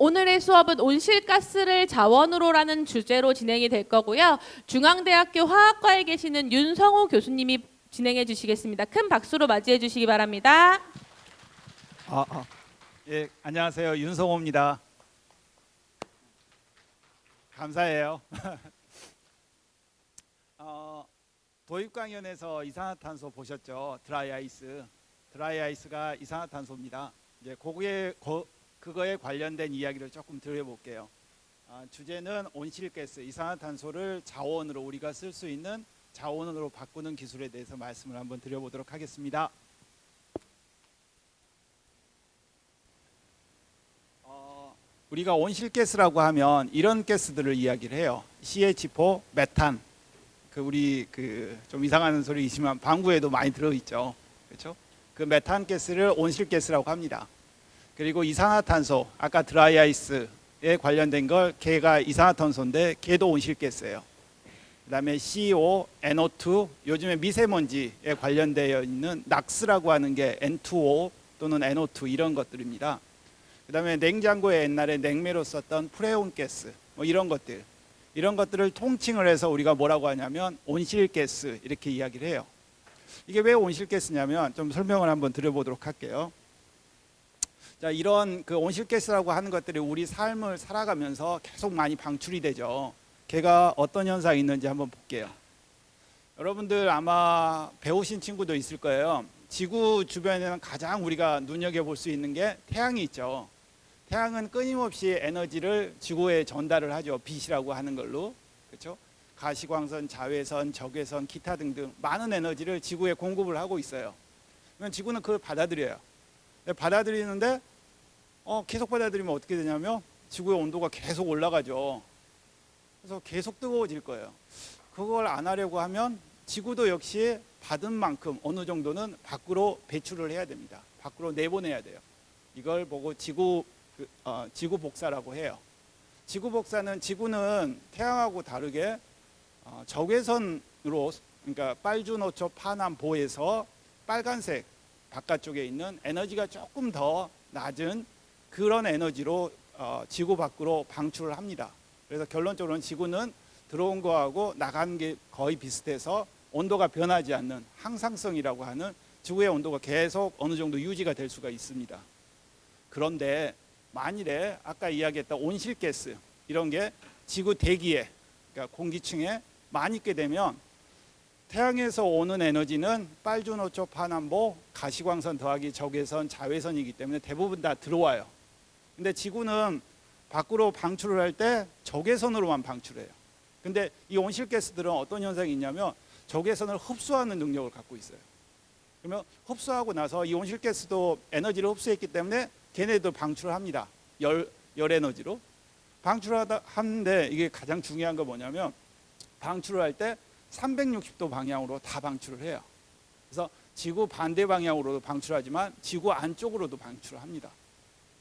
오늘의 수업은 온실가스를 자원으로라는 주제로 진행이 될 거고요. 중앙대학교 화학과에 계시는 윤성호 교수님이 진행해 주시겠습니다. 큰 박수로 맞이해 주시기 바랍니다. 예, 안녕하세요. 윤성호입니다. 감사해요. 도입강연에서 이산화탄소 보셨죠? 드라이아이스. 드라이아이스가 이산화탄소입니다. 이제 그거에 관련된 이야기를 조금 드려볼게요. 주제는 온실가스, 이산화탄소를 자원으로 우리가 쓸 수 있는 자원으로 바꾸는 기술에 대해서 말씀을 한번 드려보도록 하겠습니다. 우리가 온실가스라고 하면 이런 가스들을 이야기를 해요. CH4, 메탄. 우리 좀 이상한 소리이지만 방구에도 많이 들어있죠. 그렇죠? 그 메탄 가스를 온실가스라고 합니다. 그리고 이산화탄소, 아까 드라이아이스에 관련된 걸 걔가 이산화탄소인데 걔도 온실가스예요. 그다음에 CO, NO2, 요즘에 미세먼지에 관련되어 있는 낙스라고 하는 게 N2O 또는 NO2 이런 것들입니다. 그다음에 냉장고에 옛날에 냉매로 썼던 프레온 가스 이런 것들을 통칭을 해서 우리가 뭐라고 하냐면 온실가스 이렇게 이야기를 해요. 이게 왜 온실가스냐면 좀 설명을 한번 드려보도록 할게요. 자, 이런 온실가스라고 하는 것들이 우리 삶을 살아가면서 계속 많이 방출이 되죠. 걔가 어떤 현상이 있는지 한번 볼게요. 여러분들 아마 배우신 친구도 있을 거예요. 지구 주변에는 가장 우리가 눈여겨볼 수 있는 게 태양이 있죠. 태양은 끊임없이 에너지를 지구에 전달을 하죠. 빛이라고 하는 걸로. 그렇죠? 가시광선, 자외선, 적외선, 기타 등등 많은 에너지를 지구에 공급을 하고 있어요. 그러면 지구는 그걸 받아들여요. 받아들이는데 계속 받아들이면 어떻게 되냐면 지구의 온도가 계속 올라가죠. 그래서 계속 뜨거워질 거예요. 그걸 안 하려고 하면 지구도 역시 받은 만큼 어느 정도는 밖으로 배출을 해야 됩니다. 밖으로 내보내야 돼요. 이걸 보고 지구 복사라고 해요. 지구 복사는 지구는 태양하고 다르게 적외선으로, 그러니까 빨주노초 파남보에서 빨간색 바깥쪽에 있는 에너지가 조금 더 낮은 그런 에너지로 지구 밖으로 방출을 합니다. 그래서 결론적으로는 지구는 들어온 거하고 나간 게 거의 비슷해서 온도가 변하지 않는 항상성이라고 하는 지구의 온도가 계속 어느 정도 유지가 될 수가 있습니다. 그런데 만일에 아까 이야기했던 온실가스 이런 게 지구 대기에, 그러니까 공기층에 많이 있게 되면 태양에서 오는 에너지는 빨주노초 파남보 가시광선 더하기 적외선 자외선이기 때문에 대부분 다 들어와요. 근데 지구는 밖으로 방출을 할 때 적외선으로만 방출해요. 근데 이 온실가스들은 어떤 현상이 있냐면 적외선을 흡수하는 능력을 갖고 있어요. 그러면 흡수하고 나서 이 온실가스도 에너지를 흡수했기 때문에 걔네도 방출을 합니다. 열 에너지로 하는데 이게 가장 중요한 거 뭐냐면 방출을 할 때 360도 방향으로 다 방출을 해요. 그래서 지구 반대 방향으로도 방출하지만 지구 안쪽으로도 방출을 합니다.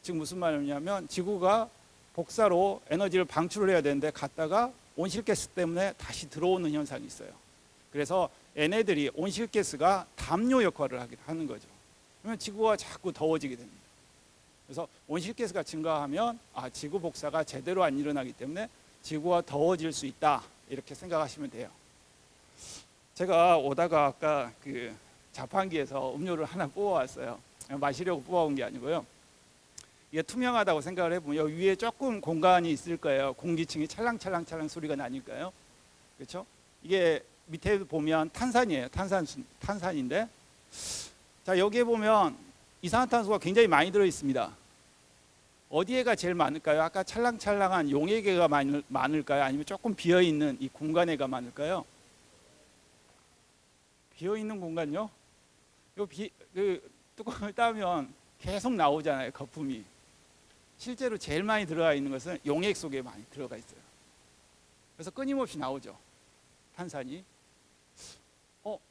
지금 무슨 말이냐면 지구가 복사로 에너지를 방출을 해야 되는데 갔다가 온실가스 때문에 다시 들어오는 현상이 있어요. 그래서 얘네들이 온실가스가 담요 역할을 하는 거죠. 그러면 지구가 자꾸 더워지게 됩니다. 그래서 온실가스가 증가하면 지구 복사가 제대로 안 일어나기 때문에 지구가 더워질 수 있다 이렇게 생각하시면 돼요. 제가 오다가 아까 자판기에서 음료를 하나 뽑아왔어요. 마시려고 뽑아온 게 아니고요. 이게 투명하다고 생각을 해보면 여기 위에 조금 공간이 있을 거예요. 공기층이 찰랑찰랑 소리가 나니까요. 그렇죠? 이게 밑에 보면 탄산이에요. 탄산인데 자, 여기에 보면 이산화탄소가 굉장히 많이 들어 있습니다. 어디에가 제일 많을까요? 아까 찰랑찰랑한 용액에가 많을까요? 아니면 조금 비어있는 이 공간에가 많을까요? 비어있는 공간요? 뚜껑을 따면 계속 나오잖아요. 거품이. 실제로 제일 많이 들어가 있는 것은 용액 속에 많이 들어가 있어요. 그래서 끊임없이 나오죠. 탄산이.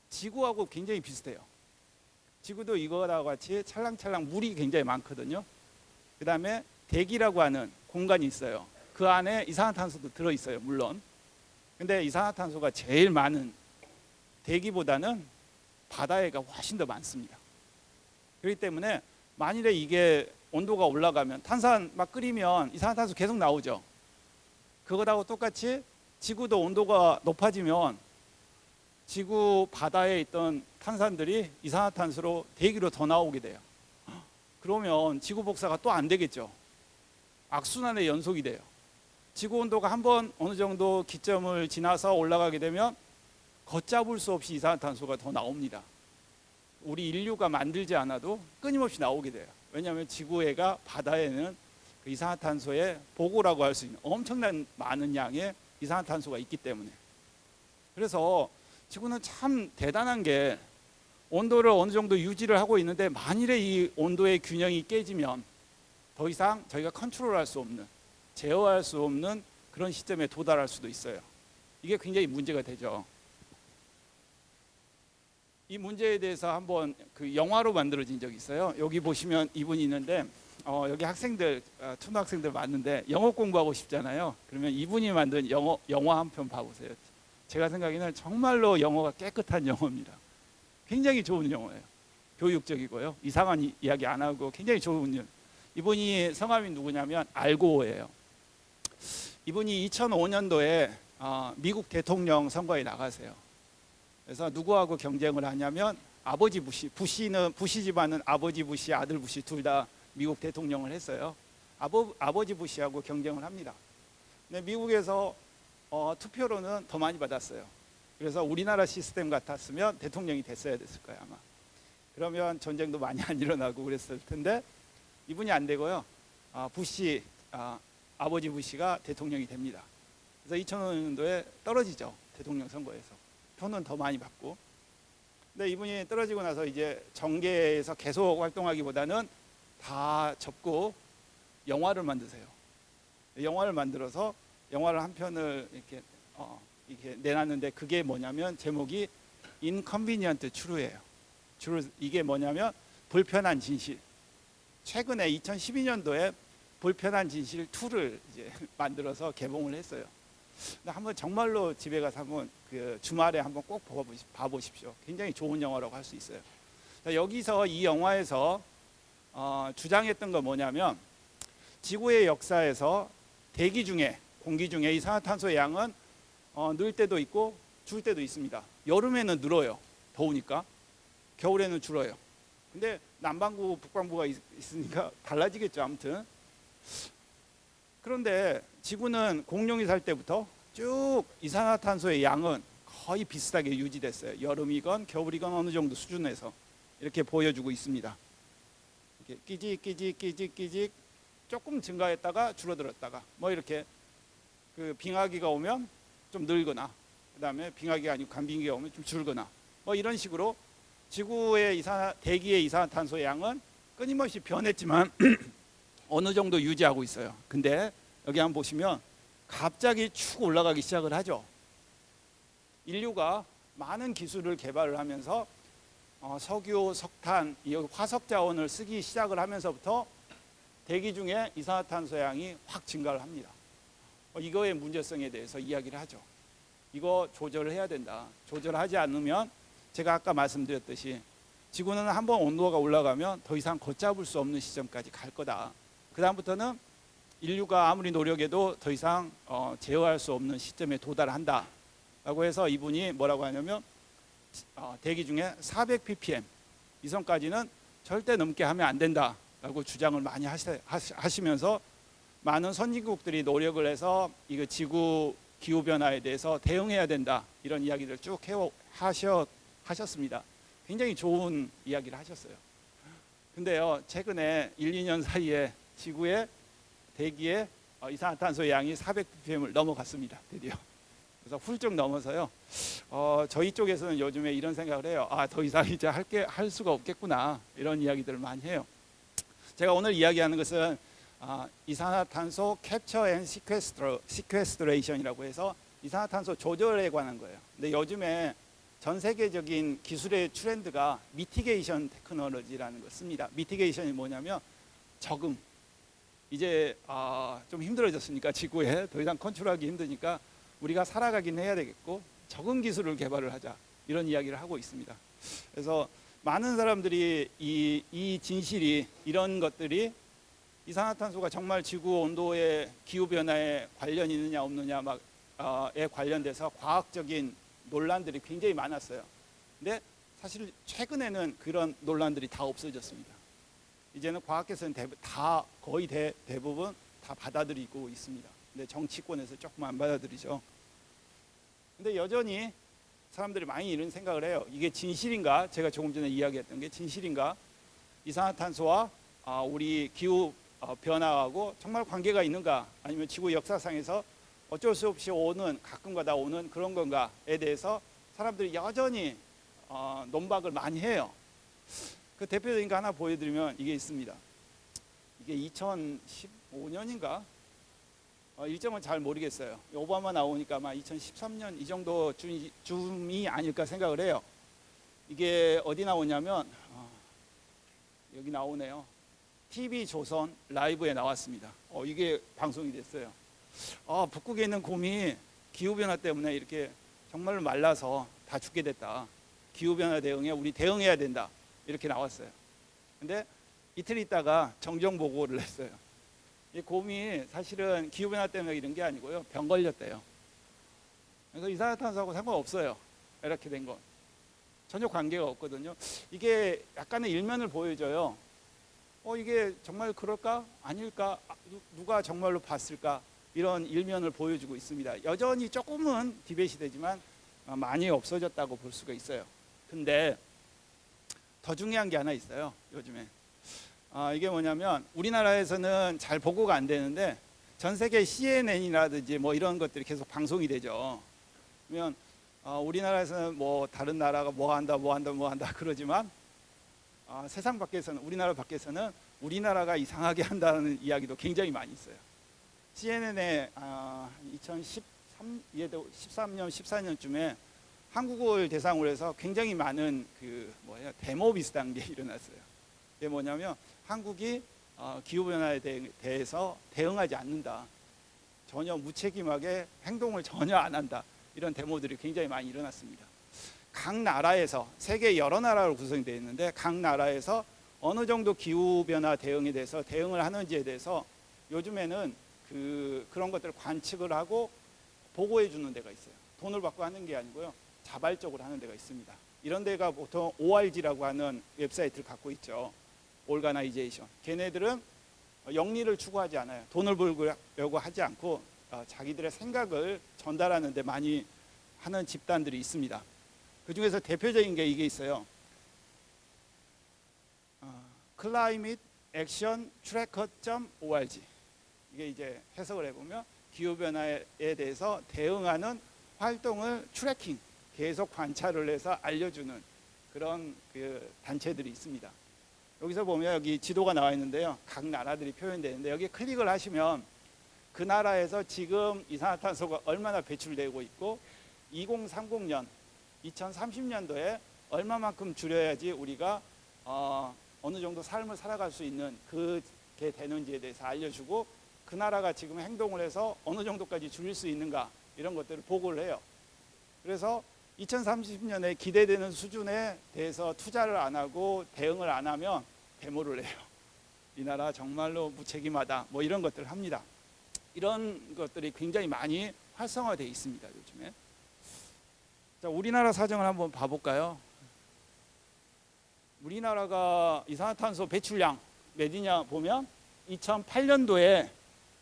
지구하고 굉장히 비슷해요. 지구도 이거와 같이 찰랑찰랑 물이 굉장히 많거든요. 그 다음에 대기라고 하는 공간이 있어요. 그 안에 이산화탄소도 들어있어요. 물론. 근데 이산화탄소가 제일 많은 대기보다는 바다에가 훨씬 더 많습니다. 그렇기 때문에 만일에 이게 온도가 올라가면 탄산 막 끓이면 이산화탄소 계속 나오죠. 그거하고 똑같이 지구도 온도가 높아지면 지구 바다에 있던 탄산들이 이산화탄소로 대기로 더 나오게 돼요. 그러면 지구 복사가 또 안 되겠죠. 악순환의 연속이 돼요. 지구 온도가 한번 어느 정도 기점을 지나서 올라가게 되면 걷잡을 수 없이 이산화탄소가 더 나옵니다. 우리 인류가 만들지 않아도 끊임없이 나오게 돼요. 왜냐하면 지구애가 바다에는 그 이산화탄소의 보고라고 할 수 있는 엄청난 많은 양의 이산화탄소가 있기 때문에. 그래서 지구는 참 대단한 게 온도를 어느 정도 유지를 하고 있는데 만일에 이 온도의 균형이 깨지면 더 이상 저희가 컨트롤할 수 없는, 제어할 수 없는 그런 시점에 도달할 수도 있어요. 이게 굉장히 문제가 되죠. 이 문제에 대해서 한번 그 영화로 만들어진 적이 있어요. 여기 보시면 이분이 있는데 여기 학생들, 초등학생들 많은데 영어 공부하고 싶잖아요. 그러면 이분이 만든 영화 한 편 봐보세요. 제가 생각에는 정말로 영어가 깨끗한 영어입니다. 굉장히 좋은 영어예요. 교육적이고요. 이상한 이야기 안 하고 굉장히 좋은 영. 이분이 성함이 누구냐면 알고어예요. 이분이 2005년도에 미국 대통령 선거에 나가세요. 그래서 누구하고 경쟁을 하냐면 아버지 부시 집안은 아버지 부시, 아들 부시 둘 다 미국 대통령을 했어요. 아버지 부시하고 경쟁을 합니다. 근데 미국에서 투표로는 더 많이 받았어요. 그래서 우리나라 시스템 같았으면 대통령이 됐어야 됐을 거예요 아마. 그러면 전쟁도 많이 안 일어나고 그랬을 텐데 이분이 안 되고요. 아버지 부시가 대통령이 됩니다. 그래서 2005년도에 떨어지죠. 대통령 선거에서. 표는 더 많이 받고. 근데 이분이 떨어지고 나서 이제 정계에서 계속 활동하기보다는 다 접고 영화를 만드세요. 영화를 만들어서 영화를 한 편을 이렇게 내놨는데 그게 뭐냐면 제목이 Inconvenient Truth예요. 이게 뭐냐면 불편한 진실. 최근에 2012년도에 불편한 진실 2를 이제 만들어서 개봉을 했어요. 근데 한번 정말로 집에 가서 한번 그 주말에 한번 꼭 봐보십시오. 굉장히 좋은 영화라고 할 수 있어요. 여기서 이 영화에서 주장했던 건 뭐냐면 지구의 역사에서 대기 중에 공기 중에 이산화탄소의 양은 늘 때도 있고 줄 때도 있습니다. 여름에는 늘어요. 더우니까. 겨울에는 줄어요. 근데 남반구 북반구가 있으니까 달라지겠죠. 아무튼. 그런데 지구는 공룡이 살 때부터 쭉 이산화탄소의 양은 거의 비슷하게 유지됐어요. 여름이건 겨울이건 어느 정도 수준에서 이렇게 보여주고 있습니다. 이렇게 끼직 조금 증가했다가 줄어들었다가 뭐 이렇게 그 빙하기가 오면 좀 늘거나 그다음에 빙하기가 아니고 간빙기가 오면 좀 줄거나 뭐 이런 식으로 지구의 대기의 이산화탄소의 양은 끊임없이 변했지만 어느 정도 유지하고 있어요. 근데 여기 한번 보시면 갑자기 축 올라가기 시작을 하죠. 인류가 많은 기술을 개발을 하면서 석유, 석탄, 화석 자원을 쓰기 시작을 하면서부터 대기 중에 이산화탄소 양이 확 증가를 합니다. 이거의 문제성에 대해서 이야기를 하죠. 이거 조절을 해야 된다. 조절하지 않으면 제가 아까 말씀드렸듯이 지구는 한번 온도가 올라가면 더 이상 걷잡을 수 없는 시점까지 갈 거다. 그 다음부터는 인류가 아무리 노력해도 더 이상 제어할 수 없는 시점에 도달한다 라고 해서 이분이 뭐라고 하냐면 대기 중에 400ppm 이선까지는 절대 넘게 하면 안 된다 라고 주장을 많이 하시면서 많은 선진국들이 노력을 해서 이거 지구 기후변화에 대해서 대응해야 된다 이런 이야기를 쭉 하셨습니다. 굉장히 좋은 이야기를 하셨어요. 근데요 최근에 1, 2년 사이에 지구의 대기의 이산화탄소의 양이 400ppm을 넘어갔습니다. 드디어. 그래서 훌쩍 넘어서요. 저희 쪽에서는 요즘에 이런 생각을 해요. 더 이상 이제 할 수가 없겠구나 이런 이야기들을 많이 해요. 제가 오늘 이야기하는 것은 이산화탄소 캡처 앤 시퀘스트레이션이라고 해서 이산화탄소 조절에 관한 거예요. 근데 요즘에 전 세계적인 기술의 트렌드가 미티게이션 테크놀로지라는 걸 씁니다. 미티게이션이 뭐냐면 적응. 이제 좀 힘들어졌으니까 지구에 더 이상 컨트롤하기 힘드니까 우리가 살아가긴 해야 되겠고 적응 기술을 개발을 하자 이런 이야기를 하고 있습니다. 그래서 많은 사람들이 이 진실이, 이런 것들이 이산화탄소가 정말 지구 온도의 기후 변화에 관련이 있느냐 없느냐 막에 관련돼서 과학적인 논란들이 굉장히 많았어요. 근데 사실 최근에는 그런 논란들이 다 없어졌습니다. 이제는 과학계에서는 거의 대부분 다 받아들이고 있습니다. 근데 정치권에서 조금 안 받아들이죠. 근데 여전히 사람들이 많이 이런 생각을 해요. 이게 진실인가? 제가 조금 전에 이야기했던 게 진실인가? 이산화탄소와 우리 기후 변화하고 정말 관계가 있는가? 아니면 지구 역사상에서 어쩔 수 없이 가끔가다 오는 그런 건가에 대해서 사람들이 여전히 논박을 많이 해요. 그 대표적인 거 하나 보여드리면 이게 있습니다. 이게 2015년인가? 일정은 잘 모르겠어요. 오바마 나오니까 아마 2013년 이 정도 쯤이 아닐까 생각을 해요. 이게 어디 나오냐면 여기 나오네요. TV조선 라이브에 나왔습니다. 이게 방송이 됐어요. 북극에 있는 곰이 기후변화 때문에 이렇게 정말로 말라서 다 죽게 됐다. 기후변화 대응에 우리 대응해야 된다. 이렇게 나왔어요. 근데 이틀 있다가 정정 보고를 했어요. 이 곰이 사실은 기후변화 때문에 이런 게 아니고요. 병 걸렸대요. 그래서 이산화탄소하고 상관없어요. 이렇게 된 건. 전혀 관계가 없거든요. 이게 약간의 일면을 보여줘요. 이게 정말 그럴까? 아닐까? 누가 정말로 봤을까? 이런 일면을 보여주고 있습니다. 여전히 조금은 디베이트 되지만 많이 없어졌다고 볼 수가 있어요. 근데 더 중요한 게 하나 있어요. 요즘에. 이게 뭐냐면 우리나라에서는 잘 보고가 안 되는데 전 세계 CNN이라든지 뭐 이런 것들이 계속 방송이 되죠. 그러면 우리나라에서는 뭐 다른 나라가 뭐 한다 그러지만 세상 밖에서는, 우리나라 밖에서는 우리나라가 이상하게 한다는 이야기도 굉장히 많이 있어요. CNN에 2013년 14년쯤에 한국을 대상으로 해서 굉장히 많은 데모 비슷한 게 일어났어요. 이게 뭐냐면 한국이 기후변화에 대해서 대응하지 않는다. 전혀 무책임하게 행동을 전혀 안 한다. 이런 데모들이 굉장히 많이 일어났습니다. 각 나라에서, 세계 여러 나라로 구성되어 있는데 각 나라에서 어느 정도 기후변화 대응에 대해서 대응을 하는지에 대해서 요즘에는 그런 것들을 관측을 하고 보고해 주는 데가 있어요. 돈을 받고 하는 게 아니고요. 자발적으로 하는 데가 있습니다. 이런 데가 보통 ORG라고 하는 웹사이트를 갖고 있죠. 오르가나이제이션. 걔네들은 영리를 추구하지 않아요. 돈을 벌려고 하지 않고 자기들의 생각을 전달하는 데 많이 하는 집단들이 있습니다. 그 중에서 대표적인 게 이게 있어요. Climate Action Tracker.org. 이게 이제 해석을 해보면 기후변화에 대해서 대응하는 활동을 트래킹, 계속 관찰을 해서 알려주는 그런 단체들이 있습니다. 여기서 보면 여기 지도가 나와 있는데요. 각 나라들이 표현되는데 여기 클릭을 하시면 그 나라에서 지금 이산화탄소가 얼마나 배출되고 있고 2030년, 2030년도에 얼마만큼 줄여야지 우리가 어느 정도 삶을 살아갈 수 있는 그게 되는지에 대해서 알려주고 그 나라가 지금 행동을 해서 어느 정도까지 줄일 수 있는가 이런 것들을 보고를 해요. 그래서 2030년에 기대되는 수준에 대해서 투자를 안 하고 대응을 안 하면 데모를 해요. 이 나라 정말로 무책임하다 뭐 이런 것들을 합니다. 이런 것들이 굉장히 많이 활성화되어 있습니다. 요즘에. 자, 우리나라 사정을 한번 봐볼까요? 우리나라가 이산화탄소 배출량 몇이냐 보면 2008년도에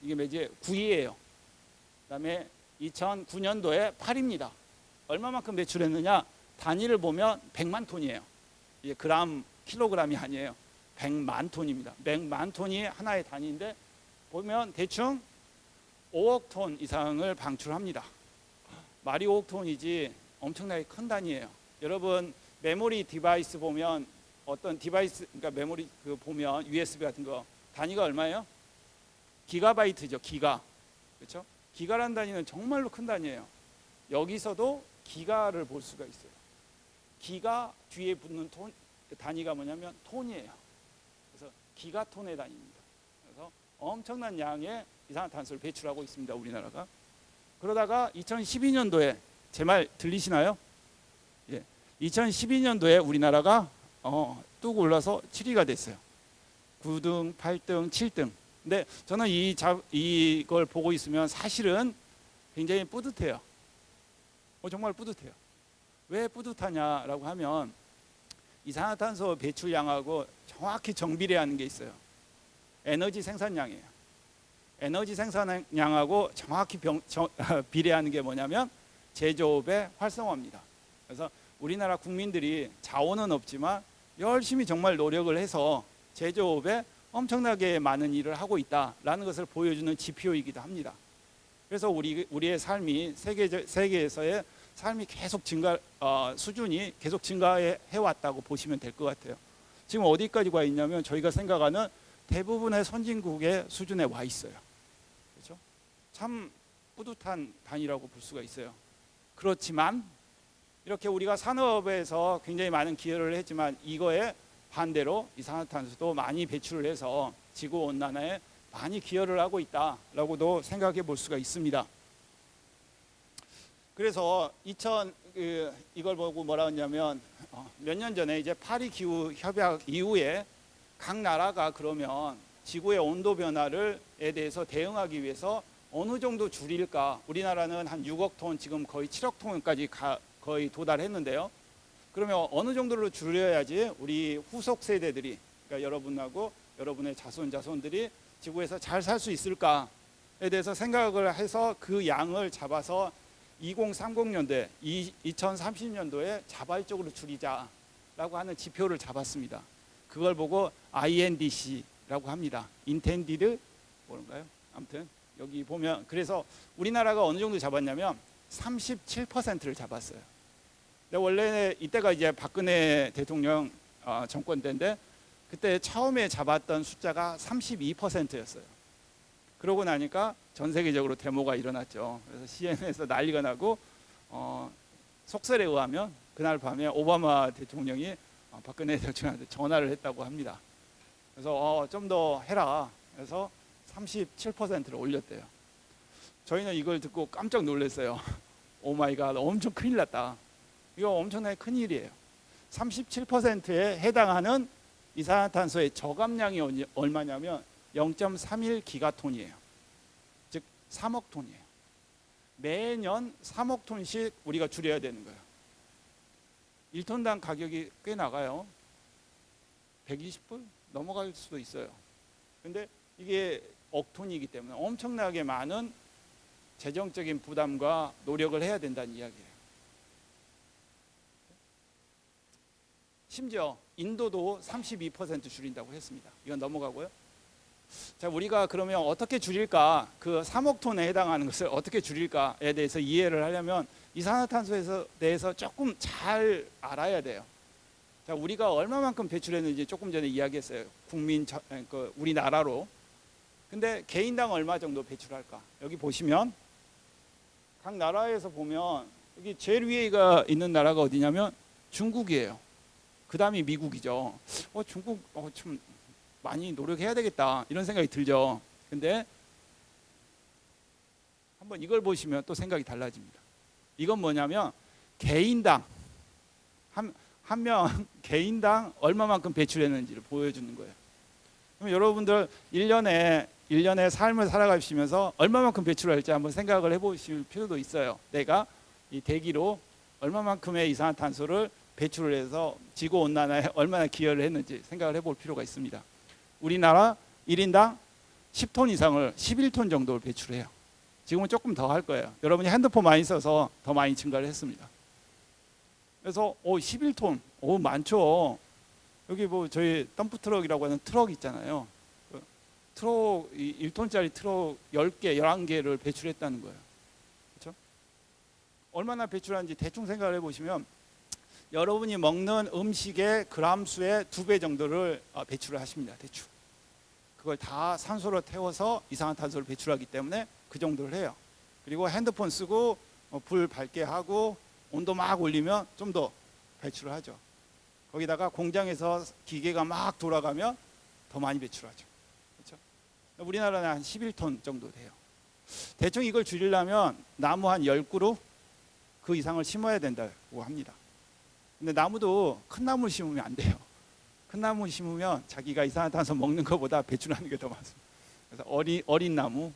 이게 몇이에요? 9위예요. 그다음에 2009년도에 8위입니다. 얼마만큼 배출했느냐? 단위를 보면 100만 톤이에요. 이게 그램, 킬로그램이 아니에요. 100만 톤입니다. 100만 톤이 하나의 단위인데 보면 대충 5억 톤 이상을 방출합니다. 말이 5억 톤이지 엄청나게 큰 단위예요. 여러분 메모리 디바이스 보면 어떤 디바이스, 그러니까 메모리 보면 USB 같은 거 단위가 얼마예요? 기가바이트죠. 기가. 그렇죠? 기가라는 단위는 정말로 큰 단위예요. 여기서도 기가를 볼 수가 있어요. 기가 뒤에 붙는 단위가 뭐냐면 톤이에요. 그래서 기가톤의 단위입니다. 그래서 엄청난 양의 이산화탄소를 배출하고 있습니다. 우리나라가. 그러다가 2012년도에 제 말 들리시나요? 예. 2012년도에 우리나라가 뚝 올라서 7위가 됐어요. 9등, 8등, 7등. 근데 저는 이걸 보고 있으면 사실은 굉장히 뿌듯해요. 정말 뿌듯해요. 왜 뿌듯하냐라고 하면 이산화탄소 배출량하고 정확히 정비례하는 게 있어요. 에너지 생산량이에요. 에너지 생산량하고 정확히 비례하는 게 뭐냐면 제조업의 활성화입니다. 그래서 우리나라 국민들이 자원은 없지만 열심히 정말 노력을 해서 제조업에 엄청나게 많은 일을 하고 있다라는 것을 보여주는 지표이기도 합니다. 그래서 우리의 삶이 세계에서의 삶이 계속 수준이 계속 증가해 왔다고 보시면 될 것 같아요. 지금 어디까지 와 있냐면 저희가 생각하는 대부분의 선진국의 수준에 와 있어요. 그렇죠? 참 뿌듯한 단위라고 볼 수가 있어요. 그렇지만 이렇게 우리가 산업에서 굉장히 많은 기여를 했지만 이거에 반대로 이산화탄소도 많이 배출을 해서 지구온난화에 많이 기여를 하고 있다라고도 생각해 볼 수가 있습니다. 그래서 이걸 보고 뭐라 했냐면 몇 년 전에 이제 파리 기후 협약 이후에 각 나라가 그러면 지구의 온도 변화에 대해서 대응하기 위해서 어느 정도 줄일까? 우리나라는 한 6억 톤 지금 거의 7억 톤까지 거의 도달했는데요. 그러면 어느 정도로 줄여야지 우리 후속 세대들이, 그러니까 여러분하고 여러분의 자손들이 지구에서 잘 살 수 있을까에 대해서 생각을 해서 그 양을 잡아서 2030년도에 2030년도에 자발적으로 줄이자라고 하는 지표를 잡았습니다. 그걸 보고 INDC라고 합니다. Intended 뭔가요? 아무튼 여기 보면 그래서 우리나라가 어느 정도 잡았냐면 37%를 잡았어요. 근데 원래 이때가 이제 박근혜 대통령 정권 때인데 그때 처음에 잡았던 숫자가 32%였어요. 그러고 나니까 전 세계적으로 데모가 일어났죠. 그래서 CNN에서 난리가 나고 속설에 의하면 그날 밤에 오바마 대통령이 박근혜 대통령한테 전화를 했다고 합니다. 그래서 좀 더 해라. 그래서 37%를 올렸대요. 저희는 이걸 듣고 깜짝 놀랐어요. 오 마이 갓, 엄청 큰일 났다. 이거 엄청나게 큰일이에요. 37%에 해당하는 이산화탄소의 저감량이 얼마냐면 0.31 기가톤이에요. 즉 3억 톤이에요. 매년 3억 톤씩 우리가 줄여야 되는 거예요. 1톤당 가격이 꽤 나가요. 120불 넘어갈 수도 있어요. 근데 이게 억톤이기 때문에 엄청나게 많은 재정적인 부담과 노력을 해야 된다는 이야기예요. 심지어 인도도 32% 줄인다고 했습니다. 이건 넘어가고요. 자, 우리가 그러면 어떻게 줄일까? 그 3억 톤에 해당하는 것을 어떻게 줄일까에 대해서 이해를 하려면 이산화탄소에 대해서 조금 잘 알아야 돼요. 자, 우리가 얼마만큼 배출했는지 조금 전에 이야기했어요. 우리나라로. 근데 개인당 얼마 정도 배출할까? 여기 보시면 각 나라에서 보면 여기 제일 위에가 있는 나라가 어디냐면 중국이에요. 그 다음이 미국이죠. 중국 좀 많이 노력해야 되겠다 이런 생각이 들죠. 근데 한번 이걸 보시면 또 생각이 달라집니다. 이건 뭐냐면 개인당 한 명 개인당 얼마만큼 배출했는지를 보여주는 거예요. 그럼 여러분들 1년에 삶을 살아가시면서 얼마만큼 배출할지 한번 생각을 해보실 필요도 있어요. 내가 이 대기로 얼마만큼의 이산화탄소를 배출을 해서 지구온난화에 얼마나 기여를 했는지 생각을 해볼 필요가 있습니다. 우리나라 1인당 10톤 이상을 11톤 정도를 배출해요. 지금은 조금 더 할 거예요. 여러분이 핸드폰 많이 써서 더 많이 증가를 했습니다. 그래서 11톤, 많죠. 여기 뭐 저희 덤프 트럭이라고 하는 트럭 있잖아요. 트럭 1톤짜리 트럭 10개, 11개를 배출했다는 거예요. 그렇죠? 얼마나 배출하는지 대충 생각을 해보시면 여러분이 먹는 음식의 그람 수의 2배 정도를 배출을 하십니다. 대충. 그걸 다 산소로 태워서 이산화탄소를 배출하기 때문에 그 정도를 해요. 그리고 핸드폰 쓰고 불 밝게 하고 온도 막 올리면 좀 더 배출을 하죠. 거기다가 공장에서 기계가 막 돌아가면 더 많이 배출하죠. 그렇죠? 우리나라는 한 11톤 정도 돼요. 대충 이걸 줄이려면 나무 한 10그루 그 이상을 심어야 된다고 합니다. 근데 나무도 큰 나무를 심으면 안 돼요. 큰 나무 심으면 자기가 이산화탄소 먹는 것보다 배출하는 게 더 많습니다. 그래서 어린 나무,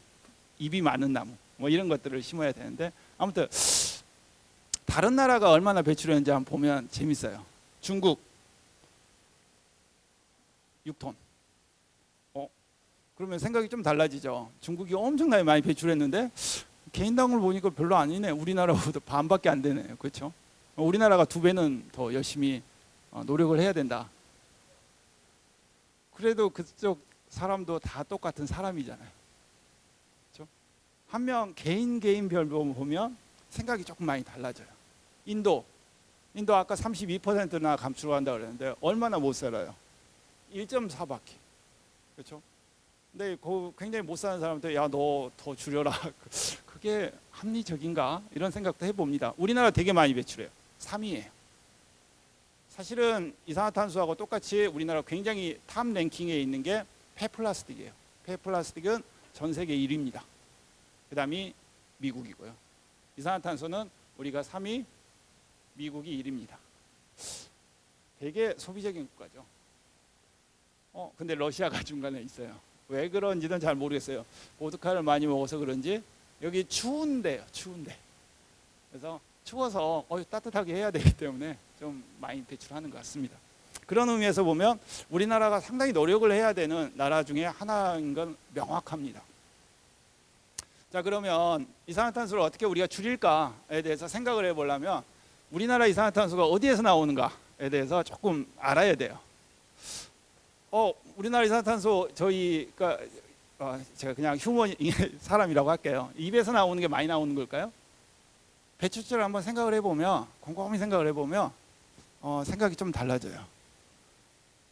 잎이 많은 나무 뭐 이런 것들을 심어야 되는데, 아무튼 다른 나라가 얼마나 배출했는지 한번 보면 재밌어요. 중국 6톤. 그러면 생각이 좀 달라지죠. 중국이 엄청나게 많이 배출했는데 개인당을 보니까 별로 아니네. 우리나라보다 반밖에 안 되네요. 그렇죠? 우리나라가 2배는 더 열심히 노력을 해야 된다. 그래도 그쪽 사람도 다 똑같은 사람이잖아요. 그렇죠? 한 명 개인별 보면 생각이 조금 많이 달라져요. 인도 아까 32%나 감축을 한다고 그랬는데 얼마나 못 살아요? 1.4밖에. 그렇죠? 근데 굉장히 못 사는 사람한테 야, 너 더 줄여라. 그게 합리적인가? 이런 생각도 해봅니다. 우리나라 되게 많이 배출해요. 3위예요. 사실은 이산화탄소하고 똑같이 우리나라 굉장히 탑 랭킹에 있는 게 폐플라스틱이에요. 폐플라스틱은 전 세계 1위입니다. 그 다음이 미국이고요. 이산화탄소는 우리가 3위, 미국이 1위입니다. 되게 소비적인 국가죠. 근데 러시아가 중간에 있어요. 왜 그런지는 잘 모르겠어요. 보드카를 많이 먹어서 그런지 여기 추운데요. 추운데. 그래서 추워서 따뜻하게 해야 되기 때문에 좀 많이 배출하는 것 같습니다. 그런 의미에서 보면 우리나라가 상당히 노력을 해야 되는 나라 중에 하나인 건 명확합니다. 자, 그러면 이산화탄소를 어떻게 우리가 줄일까에 대해서 생각을 해보려면 우리나라 이산화탄소가 어디에서 나오는가에 대해서 조금 알아야 돼요. 우리나라 이산화탄소 저희가 제가 그냥 휴먼 사람이라고 할게요. 입에서 나오는 게 많이 나오는 걸까요? 배출처를 한번 생각을 해보면, 곰곰이 생각을 해보면 생각이 좀 달라져요.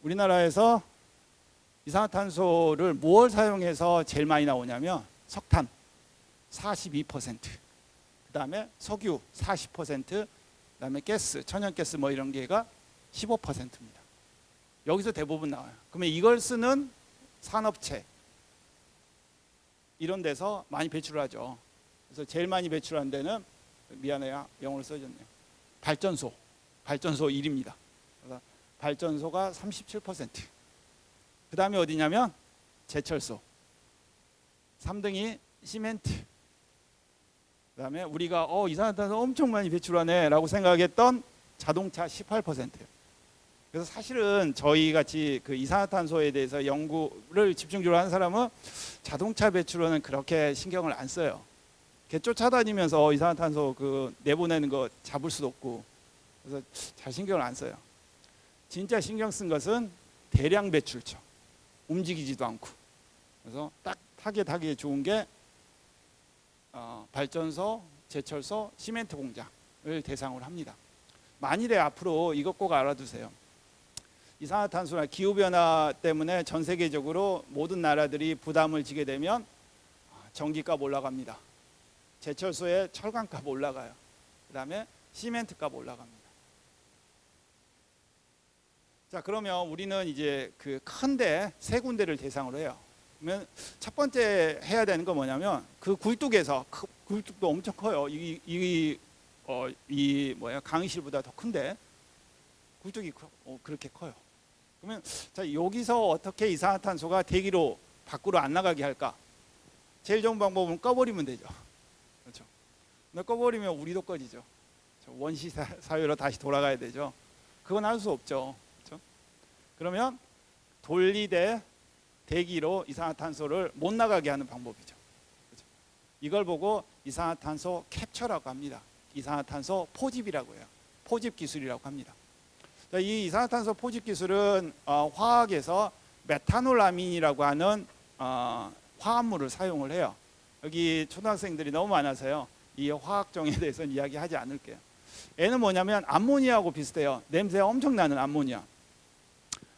우리나라에서 이산화탄소를 무엇 사용해서 제일 많이 나오냐면 석탄 42%, 그 다음에 석유 40%, 그 다음에 가스, 천연가스 뭐 이런 게가 15%입니다. 여기서 대부분 나와요. 그러면 이걸 쓰는 산업체 이런 데서 많이 배출을 하죠. 그래서 제일 많이 배출한 데는, 미안해요, 영어로 써졌네요. 발전소 1위입니다. 그래서 발전소가 37%. 그 다음에 어디냐면 제철소. 3등이 시멘트. 그 다음에 우리가 이산화탄소 엄청 많이 배출하네 라고 생각했던 자동차 18%예요. 그래서 사실은 저희 같이 그 이산화탄소에 대해서 연구를 집중적으로 하는 사람은 자동차 배출은 그렇게 신경을 안 써요. 걔 쫓아다니면서 이산화탄소 그 내보내는 거 잡을 수도 없고, 그래서 잘 신경을 안 써요. 진짜 신경 쓴 것은 대량 배출처, 움직이지도 않고. 그래서 딱 타겟하기에 좋은 게 발전소, 제철소, 시멘트 공장을 대상으로 합니다. 만일에 앞으로 이것 꼭 알아두세요. 이산화탄소나 기후변화 때문에 전 세계적으로 모든 나라들이 부담을 지게 되면 전기값 올라갑니다. 제철소의 철강값 올라가요. 그 다음에 시멘트값 올라갑니다. 자, 그러면 우리는 이제 그 큰데 세 군데를 대상으로 해요. 그러면 첫 번째 해야 되는 건 뭐냐면 그 굴뚝에서, 굴뚝도 엄청 커요. 강의실보다 더 큰데 굴뚝이 그렇게 커요. 그러면 자, 여기서 어떻게 이산화탄소가 대기로 밖으로 안 나가게 할까? 제일 좋은 방법은 꺼버리면 되죠. 그렇죠? 근데 꺼버리면 우리도 꺼지죠. 원시 사회로 다시 돌아가야 되죠. 그건 할 수 없죠. 그렇죠? 그러면 돌리되 대기로 이산화탄소를 못 나가게 하는 방법이죠. 그렇죠? 이걸 보고 이산화탄소 캡처라고 합니다. 이산화탄소 포집이라고 해요. 포집 기술이라고 합니다. 이 이산화탄소 포집 기술은 화학에서 메탄올아민이라고 하는 화합물을 사용을 해요. 여기 초등학생들이 너무 많아서요. 이 화학종에 대해서는 이야기하지 않을게요. 얘는 뭐냐면 암모니아하고 비슷해요. 냄새 엄청 나는 암모니아.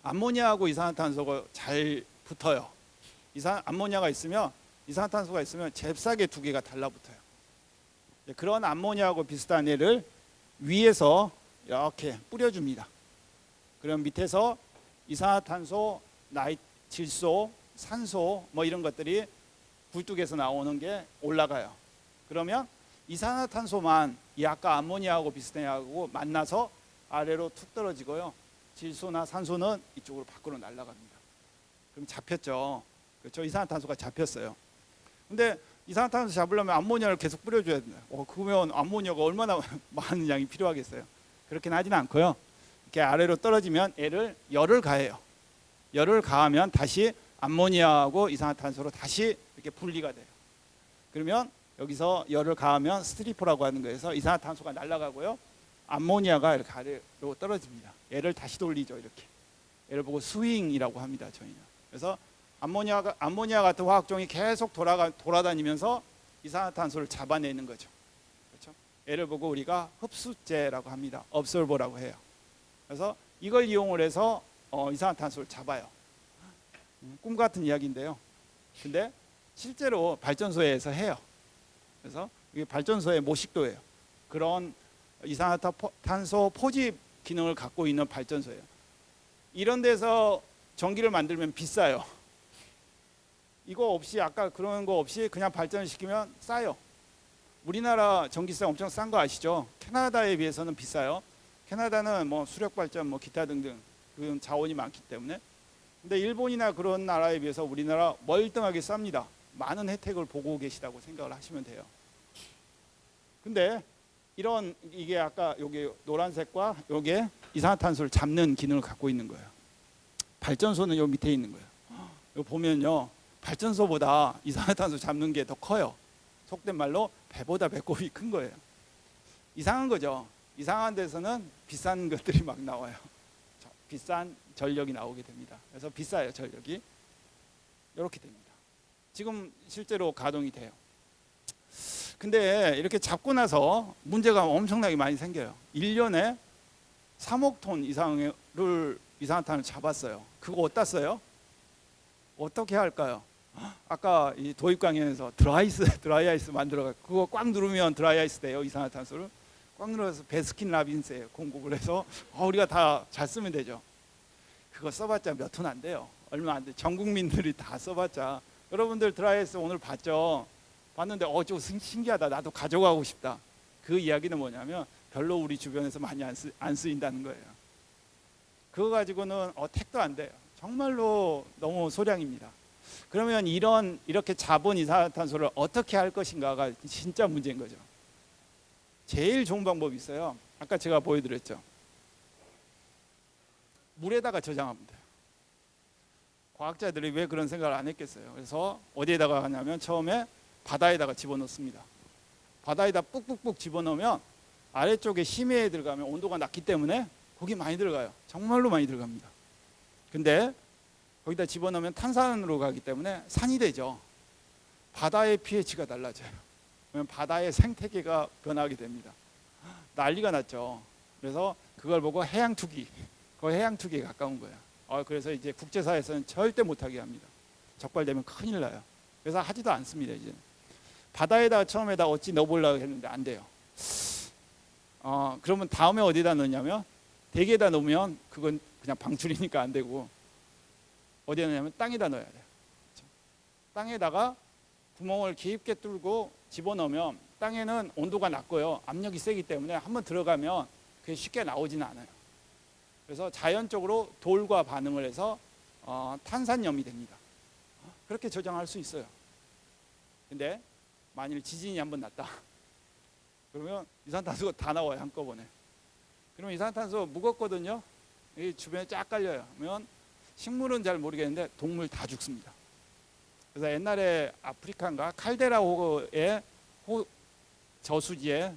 암모니아하고 이산화탄소가 잘 붙어요. 암모니아가 있으면, 이산화탄소가 있으면 잽싸게 두 개가 달라붙어요. 그런 암모니아하고 비슷한 애를 위에서 이렇게 뿌려줍니다. 그럼 밑에서 이산화탄소, 질소, 산소 뭐 이런 것들이 굴뚝에서 나오는 게 올라가요. 그러면 이산화탄소만 이 아까 암모니아하고 비슷한 애하고 만나서 아래로 툭 떨어지고요. 질소나 산소는 이쪽으로 밖으로 날아갑니다. 그럼 잡혔죠. 그렇죠? 이산화탄소가 잡혔어요. 근데 이산화탄소 잡으려면 암모니아를 계속 뿌려줘야 돼요. 그러면 암모니아가 얼마나 많은 양이 필요하겠어요. 그렇게는 하지는 않고요. 이렇게 아래로 떨어지면 열을 가해요. 열을 가하면 다시 암모니아하고 이산화탄소로 다시 이렇게 분리가 돼요. 그러면 여기서 열을 가하면 스트리포라고 하는 거에서 이산화탄소가 날아가고요. 암모니아가 이렇게 아래로 떨어집니다. 얘를 다시 돌리죠. 이렇게. 얘를 보고 스윙이라고 합니다. 저희는. 그래서 암모니아 같은 화학종이 계속 돌아다니면서 이산화탄소를 잡아내는 거죠. 그렇죠? 얘를 보고 우리가 흡수제라고 합니다. 업솔버라고 해요. 그래서 이걸 이용을 해서 이산화탄소를 잡아요. 꿈 같은 이야기인데요. 근데 실제로 발전소에서 해요. 그래서 이게 발전소의 모식도예요. 그런 이산화탄소 포집 기능을 갖고 있는 발전소예요. 이런 데서 전기를 만들면 비싸요. 이거 없이 아까 그런 거 없이 그냥 발전시키면 싸요. 우리나라 전기세 엄청 싼 거 아시죠? 캐나다에 비해서는 비싸요. 캐나다는 뭐 수력 발전 뭐 기타 등등 그런 자원이 많기 때문에. 근데 일본이나 그런 나라에 비해서 우리나라 월등하게 쌉니다. 많은 혜택을 보고 계시다고 생각을 하시면 돼요. 근데 이게 아까 여기 노란색과 요게 이산화탄소를 잡는 기능을 갖고 있는 거예요. 발전소는 요 밑에 있는 거예요. 요 보면요. 발전소보다 이산화탄소 잡는 게 더 커요. 속된 말로 배보다 배꼽이 큰 거예요. 이상한 거죠. 이상한 데서는 비싼 것들이 막 나와요. 비싼 전력이 나오게 됩니다. 그래서 비싸요, 전력이. 이렇게 됩니다. 지금 실제로 가동이 돼요. 근데 이렇게 잡고 나서 문제가 엄청나게 많이 생겨요. 1년에 3억 톤 이상을 이산화탄을 잡았어요. 그거 어디다 써요? 어떻게 할까요? 아까 이 도입 강연에서 드라이아이스 만들어가 그거 꽉 누르면 드라이아이스 돼요. 이산화탄소를 꽉 눌러서 베스킨 라빈스에 공급을 해서 우리가 다 잘 쓰면 되죠. 그거 써봤자 몇 톤 안 돼요. 얼마 안 돼. 전 국민들이 다 써봤자. 여러분들 드라이아이스 오늘 봤죠? 봤는데 저거 신기하다. 나도 가져가고 싶다. 그 이야기는 뭐냐면 별로 우리 주변에서 많이 안 쓰인다는 거예요. 그거 가지고는 택도 안 돼요. 정말로 너무 소량입니다. 그러면 이렇게 잡은 이산화탄소를 어떻게 할 것인가가 진짜 문제인 거죠. 제일 좋은 방법이 있어요. 아까 제가 보여드렸죠. 물에다가 저장하면 돼요. 과학자들이 왜 그런 생각을 안 했겠어요. 그래서 어디에다가 하냐면 처음에 바다에다가 집어넣습니다. 바다에다 뿍뿍뿍 집어넣으면 아래쪽에 심해에 들어가면 온도가 낮기 때문에 거기 많이 들어가요. 정말로 많이 들어갑니다. 근데 거기다 집어넣으면 탄산으로 가기 때문에 산이 되죠. 바다의 pH가 달라져요. 그러면 바다의 생태계가 변하게 됩니다. 난리가 났죠. 그래서 그걸 보고 해양 투기, 거의 해양 투기에 가까운 거예요. 그래서 이제 국제사회에서는 절대 못하게 합니다. 적발되면 큰일 나요. 그래서 하지도 않습니다. 이제 바다에다 처음에다 어찌 넣어보려고 했는데 안 돼요. 그러면 다음에 어디다 넣냐면 대게에다 넣으면 그건 그냥 방출이니까 안 되고 어디에 넣냐면 땅에다 넣어야 돼요. 그렇죠? 땅에다가 구멍을 깊게 뚫고 집어넣으면 땅에는 온도가 낮고요. 압력이 세기 때문에 한번 들어가면 그게 쉽게 나오지는 않아요. 그래서 자연적으로 돌과 반응을 해서 탄산염이 됩니다. 그렇게 저장할 수 있어요. 근데 만일 지진이 한번 났다. 그러면 이산화탄소가 다 나와요. 한꺼번에. 그러면 이산화탄소 무겁거든요. 이 주변에 쫙 깔려요. 그러면 식물은 잘 모르겠는데 동물 다 죽습니다. 그래서 옛날에 아프리카인가 칼데라호의 저수지에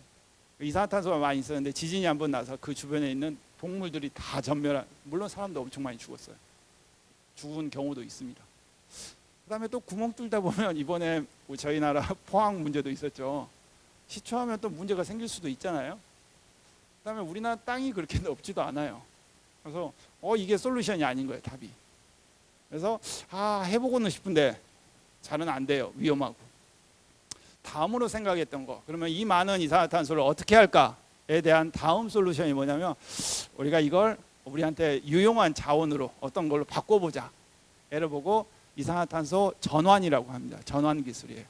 이산화탄소가 많이 있었는데 지진이 한번 나서 그 주변에 있는 동물들이 다 전멸한, 물론 사람도 엄청 많이 죽었어요. 죽은 경우도 있습니다. 그다음에 또 구멍 뚫다 보면 이번에 저희 나라 포항 문제도 있었죠. 시초하면 또 문제가 생길 수도 있잖아요. 그다음에 우리나라 땅이 그렇게 넓지도 않아요. 그래서 이게 솔루션이 아닌 거예요, 답이. 그래서 해보고는 싶은데 잘은 안 돼요. 위험하고. 다음으로 생각했던 거, 그러면 이 많은 이산화탄소를 어떻게 할까에 대한 다음 솔루션이 뭐냐면 우리가 이걸 우리한테 유용한 자원으로 어떤 걸로 바꿔보자. 예를 보고 이산화탄소 전환이라고 합니다. 전환 기술이에요.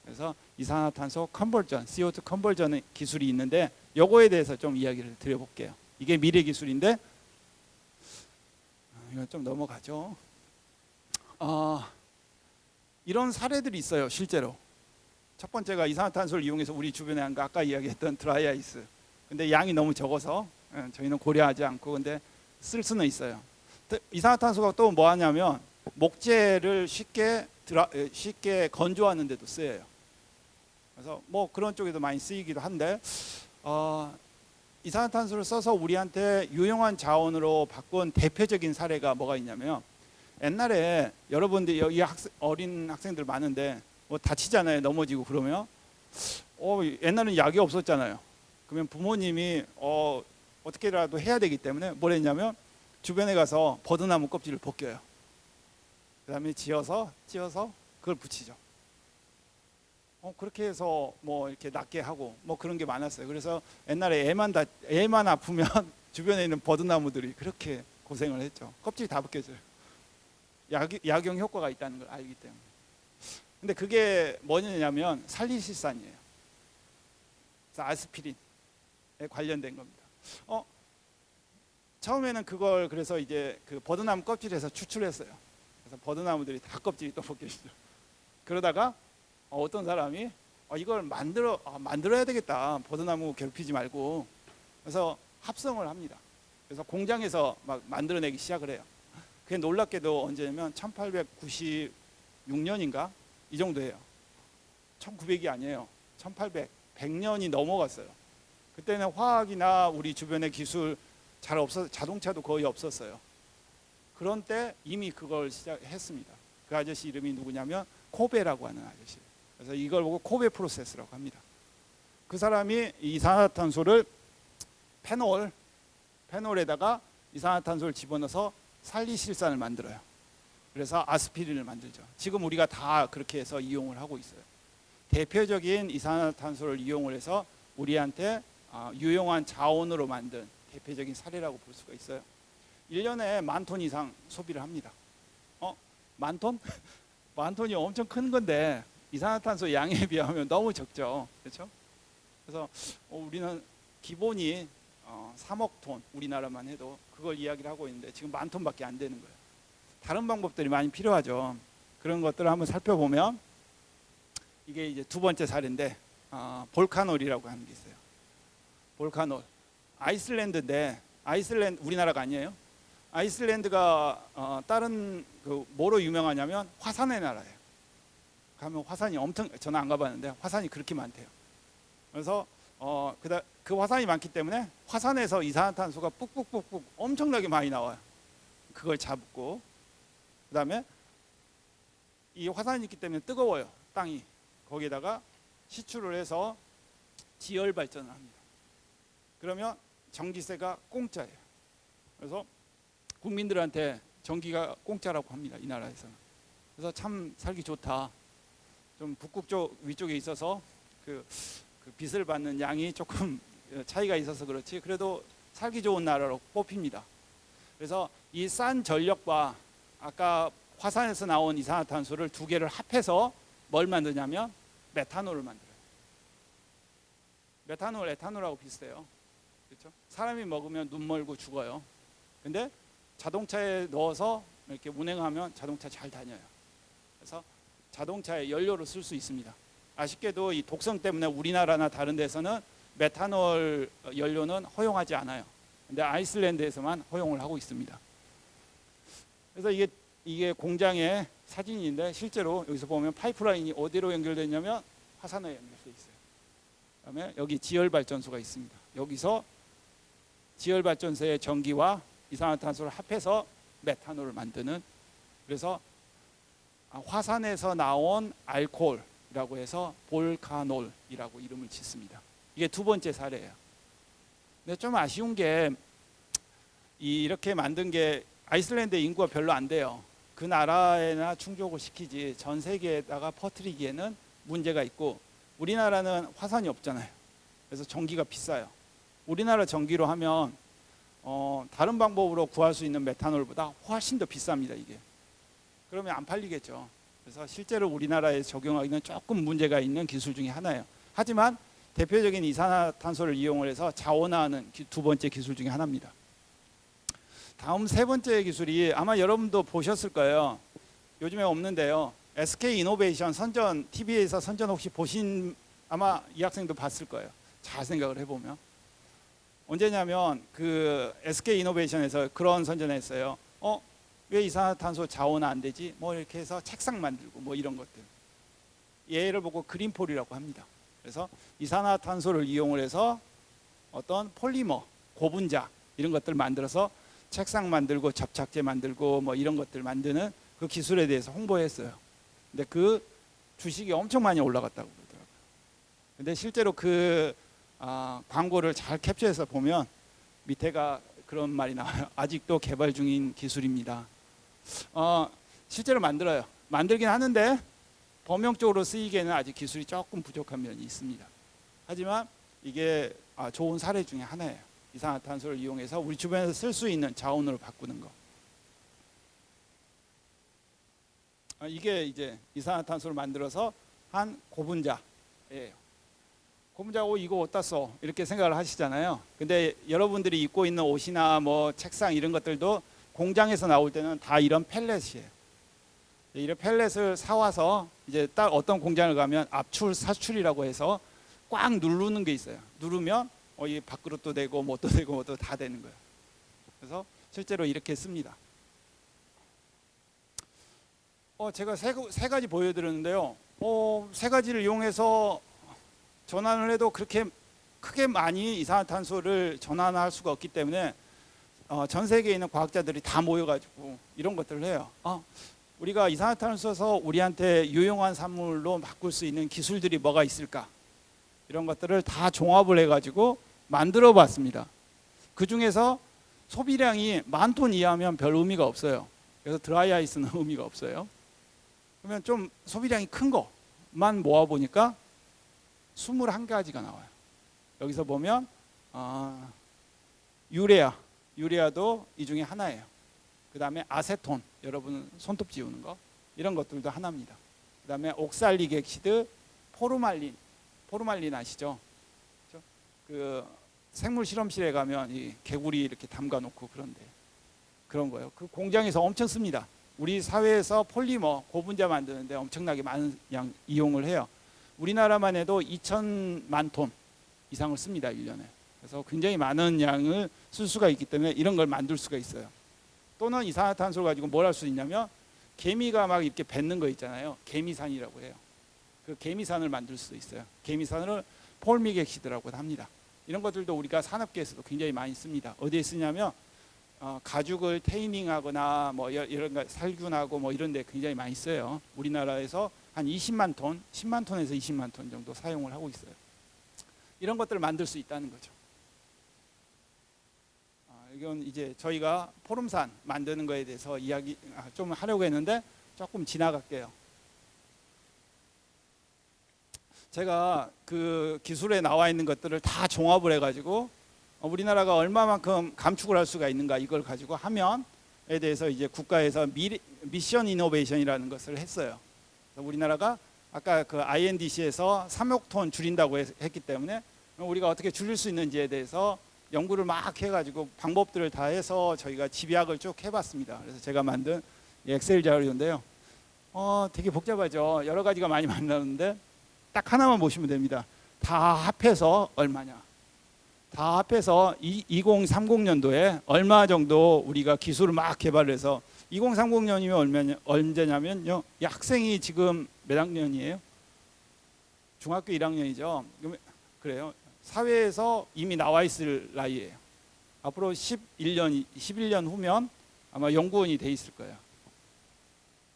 그래서 이산화탄소 컨버전, CO2 컨버전 기술이 있는데 요거에 대해서 좀 이야기를 드려볼게요. 이게 미래 기술인데 이건 좀 넘어가죠. 이런 사례들이 있어요, 실제로. 첫 번째가 이산화탄소를 이용해서 우리 주변에 한 거 아까 이야기했던 드라이아이스. 근데 양이 너무 적어서 저희는 고려하지 않고 근데 쓸 수는 있어요. 이산화탄소가 또 뭐 하냐면 목재를 쉽게 건조하는 데도 쓰여요. 그래서 뭐 그런 쪽에도 많이 쓰이기도 한데 이산화탄소를 써서 우리한테 유용한 자원으로 바꾼 대표적인 사례가 뭐가 있냐면 옛날에 여러분들 여기 어린 학생들 많은데 뭐 다치잖아요. 넘어지고 그러면 옛날에는 약이 없었잖아요. 그러면 부모님이 어떻게라도 해야 되기 때문에 뭘 했냐면 주변에 가서 버드나무 껍질을 벗겨요. 그 다음에 찧어서 그걸 붙이죠. 그렇게 해서 뭐 이렇게 낫게 하고 뭐 그런 게 많았어요. 그래서 옛날에 애만 아프면 주변에 있는 버드나무들이 그렇게 고생을 했죠. 껍질이 다 벗겨져요. 약용 효과가 있다는 걸 알기 때문에. 근데 그게 뭐냐면 살리실산이에요. 그래서 아스피린에 관련된 겁니다. 처음에는 그걸 그래서 이제 그 버드나무 껍질에서 추출했어요. 그래서 버드나무들이 다 껍질이 또 벗겨지죠. 그러다가 어떤 사람이 이걸 만들어야 되겠다. 버드나무 괴롭히지 말고. 그래서 합성을 합니다. 그래서 공장에서 막 만들어내기 시작을 해요. 그게 놀랍게도 언제냐면 1896년인가 이 정도예요. 1900이 아니에요. 1800, 100년이 넘어갔어요. 그때는 화학이나 우리 주변의 기술 잘 없어서 자동차도 거의 없었어요. 그런 때 이미 그걸 시작했습니다. 그 아저씨 이름이 누구냐면 코베라고 하는 아저씨. 그래서 이걸 보고 코베 프로세스라고 합니다. 그 사람이 이산화탄소를 페놀에다가 이산화탄소를 집어넣어서 살리실산을 만들어요. 그래서 아스피린을 만들죠. 지금 우리가 다 그렇게 해서 이용을 하고 있어요. 대표적인 이산화탄소를 이용을 해서 우리한테 유용한 자원으로 만든 대표적인 사례라고 볼 수가 있어요. 1년에 10,000톤 이상 소비를 합니다. 만 톤? 만 톤이 엄청 큰 건데 이산화탄소 양에 비하면 너무 적죠. 그렇죠? 그래서 우리는 기본이 3억 톤 우리나라만 해도 그걸 이야기를 하고 있는데 지금 10,000톤밖에 안 되는 거예요. 다른 방법들이 많이 필요하죠. 그런 것들을 한번 살펴보면 이게 이제 두 번째 사례인데 볼카놀이라고 하는 게 있어요. 볼카놀. 아이슬란드인데 아이슬란드 우리나라가 아니에요. 아이슬란드가 다른 뭐로 유명하냐면 화산의 나라예요. 가면 화산이 저는 안 가봤는데 화산이 그렇게 많대요. 그래서 그 화산이 많기 때문에 화산에서 이산화탄소가 뿍뿍 엄청나게 많이 나와요. 그걸 잡고 그다음에 이 화산이 있기 때문에 뜨거워요. 땅이. 거기에다가 시추를 해서 지열 발전을 합니다. 그러면 전기세가 공짜예요. 그래서 국민들한테 전기가 공짜라고 합니다. 이 나라에서는. 그래서 참 살기 좋다. 좀 북극 쪽 위쪽에 있어서 그 빛을 받는 양이 조금 차이가 있어서 그렇지 그래도 살기 좋은 나라로 뽑힙니다. 그래서 이 싼 전력과 아까 화산에서 나온 이산화탄소를 두 개를 합해서 뭘 만드냐면 메탄올을 만들어요. 메탄올, 에탄올하고 비슷해요. 그렇죠? 사람이 먹으면 눈 멀고 죽어요. 근데 자동차에 넣어서 이렇게 운행하면 자동차 잘 다녀요. 그래서 자동차의 연료로 쓸 수 있습니다. 아쉽게도 이 독성 때문에 우리나라나 다른 데서는 메탄올 연료는 허용하지 않아요. 근데 아이슬란드에서만 허용을 하고 있습니다. 그래서 이게 공장의 사진인데 실제로 여기서 보면 파이프라인이 어디로 연결되어 있냐면 화산에 연결되어 있어요. 그다음에 여기 지열발전소가 있습니다. 여기서 지열발전소의 전기와 이산화탄소를 합해서 메탄올을 만드는 그래서 화산에서 나온 알코올이라고 해서 볼카놀이라고 이름을 짓습니다. 이게 두 번째 사례예요. 근데 좀 아쉬운 게 이렇게 만든 게 아이슬란드 인구가 별로 안 돼요. 그 나라에나 충족을 시키지 전 세계에다가 퍼뜨리기에는 문제가 있고 우리나라는 화산이 없잖아요. 그래서 전기가 비싸요. 우리나라 전기로 하면 다른 방법으로 구할 수 있는 메탄올보다 훨씬 더 비쌉니다. 이게. 그러면 안 팔리겠죠. 그래서 실제로 우리나라에 적용하기는 조금 문제가 있는 기술 중에 하나예요. 하지만 대표적인 이산화탄소를 이용을 해서 자원화하는 두 번째 기술 중에 하나입니다. 다음 세 번째 기술이 아마 여러분도 보셨을 거예요. 요즘에 없는데요. SK 이노베이션 선전, TV에서 선전 혹시 보신, 아마 이 학생도 봤을 거예요. 잘 생각을 해보면. 언제냐면 그 SK 이노베이션에서 그런 선전했어요. 왜 이산화탄소 자원화 안 되지? 뭐 이렇게 해서 책상 만들고 뭐 이런 것들. 얘를 보고 그린폴이라고 합니다. 그래서 이산화탄소를 이용을 해서 어떤 폴리머, 고분자 이런 것들 만들어서 책상 만들고 접착제 만들고 뭐 이런 것들 만드는 그 기술에 대해서 홍보했어요. 근데 그 주식이 엄청 많이 올라갔다고 그러더라고요. 근데 실제로 그 광고를 잘 캡처해서 보면 밑에가 그런 말이 나와요. 아직도 개발 중인 기술입니다. 실제로 만들어요. 만들긴 하는데 범용적으로 쓰이기에는 아직 기술이 조금 부족한 면이 있습니다. 하지만 이게 좋은 사례 중에 하나예요. 이산화탄소를 이용해서 우리 주변에서 쓸 수 있는 자원으로 바꾸는 거. 이게 이제 이산화탄소를 만들어서 한 고분자예요. 고분자 이거 어디다 써? 이렇게 생각을 하시잖아요. 근데 여러분들이 입고 있는 옷이나 뭐 책상 이런 것들도 공장에서 나올 때는 다 이런 펠렛이에요. 이런 펠렛을 사와서 이제 딱 어떤 공장을 가면 압출, 사출이라고 해서 꽉 누르는 게 있어요. 누르면 이 밥그릇도 되고 뭣도 되고 뭣도 다 되는 거예요. 그래서 실제로 이렇게 씁니다. 제가 세 가지 보여드렸는데요. 세 가지를 이용해서 전환을 해도 그렇게 크게 많이 이산화탄소를 전환할 수가 없기 때문에 전 세계에 있는 과학자들이 다 모여가지고 이런 것들을 해요. 우리가 이산화탄소를 써서 우리한테 유용한 산물로 바꿀 수 있는 기술들이 뭐가 있을까? 이런 것들을 다 종합을 해가지고 만들어 봤습니다. 그 중에서 소비량이 10,000톤 이하면 별 의미가 없어요. 그래서 드라이아이스는 의미가 없어요. 그러면 좀 소비량이 큰 것만 모아보니까 21가지가 나와요. 여기서 보면 유레아도 이 중에 하나예요. 그 다음에 아세톤, 여러분 손톱 지우는 거 이런 것들도 하나입니다. 그 다음에 옥살릭 액시드, 포르말린 아시죠? 그렇죠? 그 생물 실험실에 가면 이 개구리 이렇게 담가 놓고 그런데 그런 거예요. 그 공장에서 엄청 씁니다. 우리 사회에서 폴리머, 고분자 만드는데 엄청나게 많은 양 이용을 해요. 우리나라만 해도 2,000만 톤 이상을 씁니다. 1년에. 그래서 굉장히 많은 양을 쓸 수가 있기 때문에 이런 걸 만들 수가 있어요. 또는 이산화탄소를 가지고 뭘 할 수 있냐면 개미가 막 이렇게 뱉는 거 있잖아요. 개미산이라고 해요. 그 개미산을 만들 수도 있어요. 개미산을 폴믹 액시드라고 합니다. 이런 것들도 우리가 산업계에서도 굉장히 많이 씁니다. 어디에 쓰냐면 가죽을 테이밍하거나 뭐 이런 거 살균하고 뭐 이런 데 굉장히 많이 써요. 우리나라에서 한 20만 톤, 10만 톤에서 20만 톤 정도 사용을 하고 있어요. 이런 것들을 만들 수 있다는 거죠. 이건 이제 저희가 포름산 만드는 거에 대해서 이야기 좀 하려고 했는데 조금 지나갈게요. 제가 그 기술에 나와 있는 것들을 다 종합을 해가지고 우리나라가 얼마만큼 감축을 할 수가 있는가 이걸 가지고 하면에 대해서 이제 국가에서 미션 이노베이션이라는 것을 했어요. 우리나라가 아까 그 INDC에서 3억 톤 줄인다고 했기 때문에 우리가 어떻게 줄일 수 있는지에 대해서 연구를 막 해가지고 방법들을 다 해서 저희가 집약을 쭉 해봤습니다. 그래서 제가 만든 엑셀 자료인데요. 되게 복잡하죠. 여러 가지가 많이 만나는데 딱 하나만 보시면 됩니다. 다 합해서 얼마냐. 다 합해서 2030년도에 얼마 정도 우리가 기술을 막 개발해서 2030년이면 언제냐면요. 학생이 지금 몇 학년이에요? 중학교 1학년이죠. 그래요. 사회에서 이미 나와 있을 나이예요. 앞으로 11년 후면 아마 연구원이 돼 있을 거예요.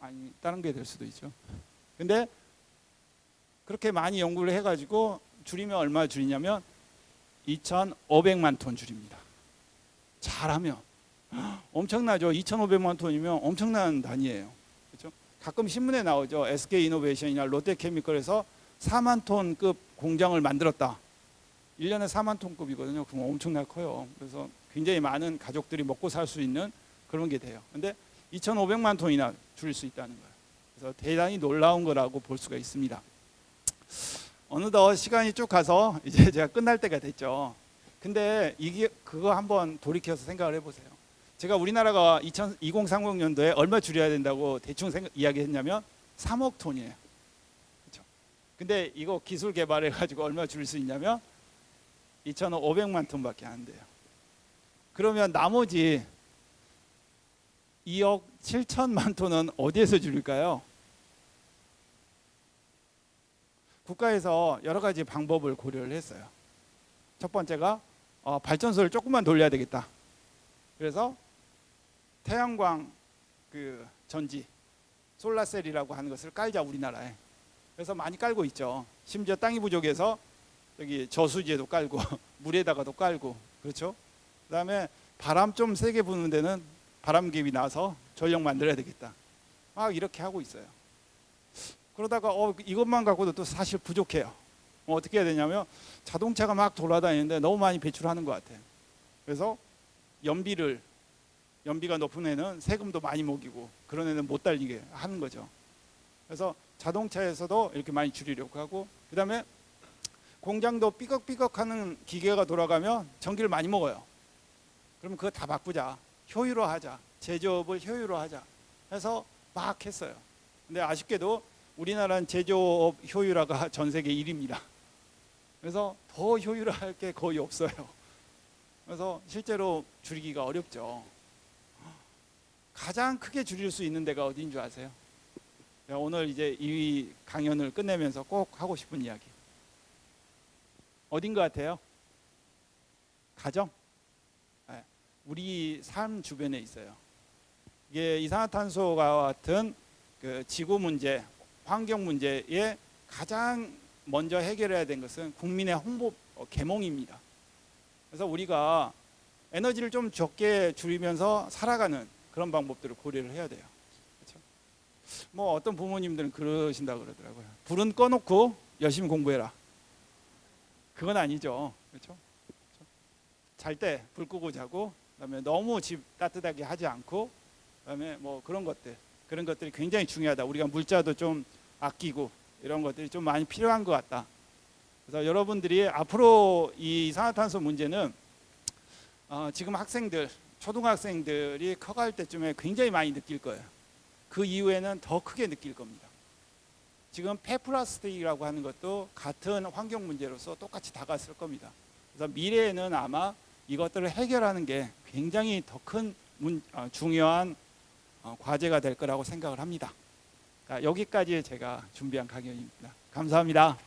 아니 다른 게 될 수도 있죠. 근데 그렇게 많이 연구를 해가지고 줄이면 얼마 줄이냐면 2,500만 톤 줄입니다. 잘하면 엄청나죠. 2,500만 톤이면 엄청난 단위예요. 그렇죠? 가끔 신문에 나오죠. SK 이노베이션이나 롯데케미컬에서 4만 톤급 공장을 만들었다. 1년에 4만 톤급이거든요. 그럼 엄청나게 커요. 그래서 굉장히 많은 가족들이 먹고 살 수 있는 그런 게 돼요. 근데 2,500만 톤이나 줄일 수 있다는 거예요. 그래서 대단히 놀라운 거라고 볼 수가 있습니다. 어느덧 시간이 쭉 가서 이제 제가 끝날 때가 됐죠. 근데 이게 그거 한번 돌이켜서 생각을 해보세요. 제가 우리나라가 2030년도에 얼마 줄여야 된다고 대충 이야기했냐면 3억 톤이에요. 그렇죠? 근데 이거 기술 개발해 가지고 얼마 줄일 수 있냐면 2,500만 톤밖에 안 돼요. 그러면 나머지 2억 7천만 톤은 어디에서 줄일까요? 국가에서 여러 가지 방법을 고려를 했어요. 첫 번째가 발전소를 조금만 돌려야 되겠다. 그래서 태양광 그 전지 솔라셀이라고 하는 것을 깔자 우리나라에. 그래서 많이 깔고 있죠. 심지어 땅이 부족해서 여기 저수지에도 깔고 물에다가도 깔고 그렇죠. 그다음에 바람 좀 세게 부는 데는 바람개비 나서 전력 만들어야 되겠다. 막 이렇게 하고 있어요. 그러다가 이것만 갖고도 또 사실 부족해요. 어떻게 해야 되냐면 자동차가 막 돌아다니는데 너무 많이 배출하는 것 같아요. 그래서 연비가 높은 애는 세금도 많이 먹이고 그런 애는 못 달리게 하는 거죠. 그래서 자동차에서도 이렇게 많이 줄이려고 하고, 그다음에 공장도 삐걱삐걱하는 기계가 돌아가면 전기를 많이 먹어요. 그러면 그거 다 바꾸자, 효율화하자, 제조업을 효율화하자 해서 막 했어요. 근데 아쉽게도 우리나라는 제조업 효율화가 전 세계 1위입니다. 그래서 더 효율화할 게 거의 없어요. 그래서 실제로 줄이기가 어렵죠. 가장 크게 줄일 수 있는 데가 어디인 줄 아세요? 오늘 이제 이 강연을 끝내면서 꼭 하고 싶은 이야기. 어딘 것 같아요? 가정? 네. 우리 삶 주변에 있어요. 이게 이산화탄소와 같은 그 지구 문제, 환경 문제에 가장 먼저 해결해야 된 것은 국민의 홍보 계몽입니다. 그래서 우리가 에너지를 좀 적게 줄이면서 살아가는 그런 방법들을 고려를 해야 돼요. 그렇죠? 뭐 어떤 부모님들은 그러신다 그러더라고요. 불은 꺼놓고 열심히 공부해라. 그건 아니죠. 그렇죠? 잘 때 불 끄고 자고, 그다음에 너무 집 따뜻하게 하지 않고, 그다음에 뭐 그런 것들이 굉장히 중요하다. 우리가 물자도 좀 아끼고 이런 것들이 좀 많이 필요한 것 같다. 그래서 여러분들이 앞으로 이 이산화탄소 문제는 지금 초등학생들이 커갈 때쯤에 굉장히 많이 느낄 거예요. 그 이후에는 더 크게 느낄 겁니다. 지금 폐플라스틱이라고 하는 것도 같은 환경 문제로서 똑같이 다가설 겁니다. 그래서 미래에는 아마 이것들을 해결하는 게 굉장히 더 큰 중요한 과제가 될 거라고 생각을 합니다. 여기까지 제가 준비한 강연입니다. 감사합니다.